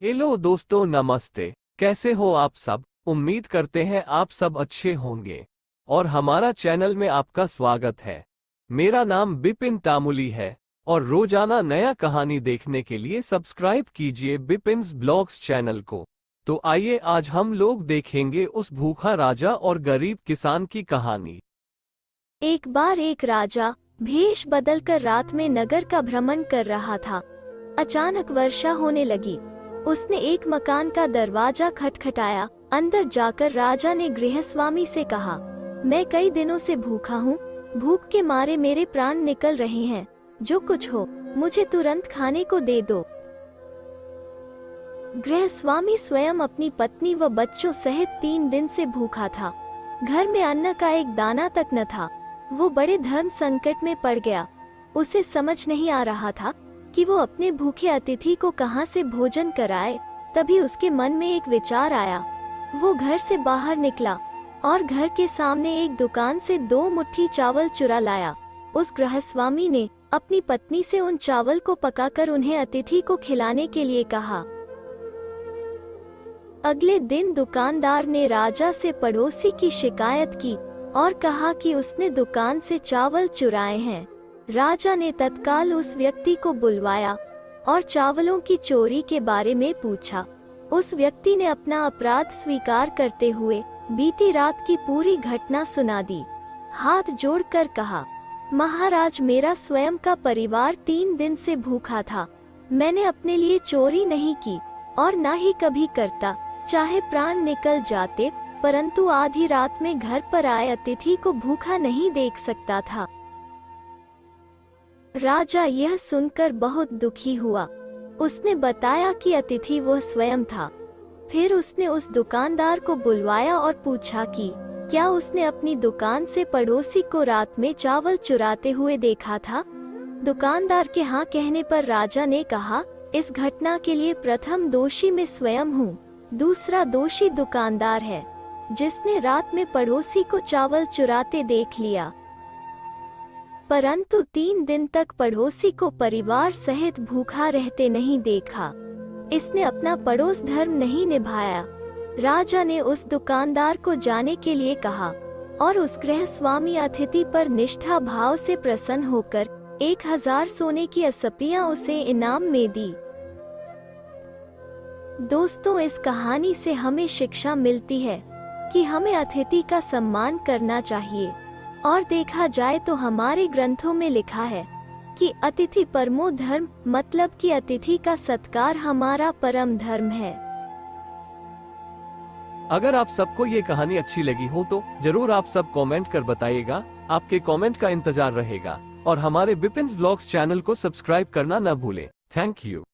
Hello दोस्तों, नमस्ते। कैसे हो आप सब? उम्मीद करते हैं आप सब अच्छे होंगे और हमारा चैनल में आपका स्वागत है। मेरा नाम बिपिन तामुली है और रोजाना नया कहानी देखने के लिए सब्सक्राइब कीजिए बिपिन्स ब्लॉग्स चैनल को। तो आइए आज हम लोग देखेंगे उस भूखा राजा और गरीब किसान की कहानी। एक बार एक राजा भेष बदलकर रात में नगर का भ्रमण कर रहा था। अचानक वर्षा होने लगी। उसने एक मकान का दरवाजा खटखटाया। अंदर जाकर राजा ने गृहस्वामी से कहा, मैं कई दिनों से भूखा हूँ। भूख के मारे मेरे प्राण निकल रहे हैं। जो कुछ हो मुझे तुरंत खाने को दे दो। गृहस्वामी स्वयं अपनी पत्नी व बच्चों सहित 3 दिन से भूखा था। घर में अन्न का एक दाना तक न था। वो बड़े धर्म संकट में पड़ गया। उसे समझ नहीं आ रहा था कि वो अपने भूखे अतिथि को कहां से भोजन कराए। तभी उसके मन में एक विचार आया। वो घर से बाहर निकला और घर के सामने एक दुकान से 2 मुट्ठी चावल चुरा लाया। उस गृहस्वामी ने अपनी पत्नी से उन चावल को पकाकर उन्हें अतिथि को खिलाने के लिए कहा। अगले दिन दुकानदार ने राजा से पड़ोसी की शिकायत की और कहा कि उसने दुकान से चावल चुराए हैं। राजा ने तत्काल उस व्यक्ति को बुलवाया और चावलों की चोरी के बारे में पूछा। उस व्यक्ति ने अपना अपराध स्वीकार करते हुए बीती रात की पूरी घटना सुना दी। हाथ जोड़कर कहा, महाराज, मेरा स्वयं का परिवार 3 दिन से भूखा था। मैंने अपने लिए चोरी नहीं की और न ही कभी करता, चाहे प्राण निकल जाते, परंतु आधी रात में घर पर आए अतिथि को भूखा नहीं देख सकता था। राजा यह सुनकर बहुत दुखी हुआ। उसने बताया कि अतिथि वह स्वयं था। फिर उसने उस दुकानदार को बुलवाया और पूछा कि क्या उसने अपनी दुकान से पड़ोसी को रात में चावल चुराते हुए देखा था। दुकानदार के हाँ कहने पर राजा ने कहा, इस घटना के लिए प्रथम दोषी मैं स्वयं हूँ। दूसरा दोषी दुकानदार है, जिसने रात में पड़ोसी को चावल चुराते देख लिया, परंतु 3 दिन तक पड़ोसी को परिवार सहित भूखा रहते नहीं देखा। इसने अपना पड़ोस धर्म नहीं निभाया। राजा ने उस दुकानदार को जाने के लिए कहा और उस गृहस्वामी अतिथि पर निष्ठा भाव से प्रसन्न होकर 1000 सोने की असपियां उसे इनाम में दी। दोस्तों, इस कहानी से हमें शिक्षा मिलती है कि हमें अतिथि का सम्मान करना चाहिए। और देखा जाए तो हमारे ग्रंथों में लिखा है कि अतिथि परमो धर्म, मतलब कि अतिथि का सत्कार हमारा परम धर्म है। अगर आप सबको ये कहानी अच्छी लगी हो तो जरूर आप सब कमेंट कर बताइएगा। आपके कमेंट का इंतजार रहेगा और हमारे बिपिन्स ब्लॉग्स चैनल को सब्सक्राइब करना न भूलें। Thank you.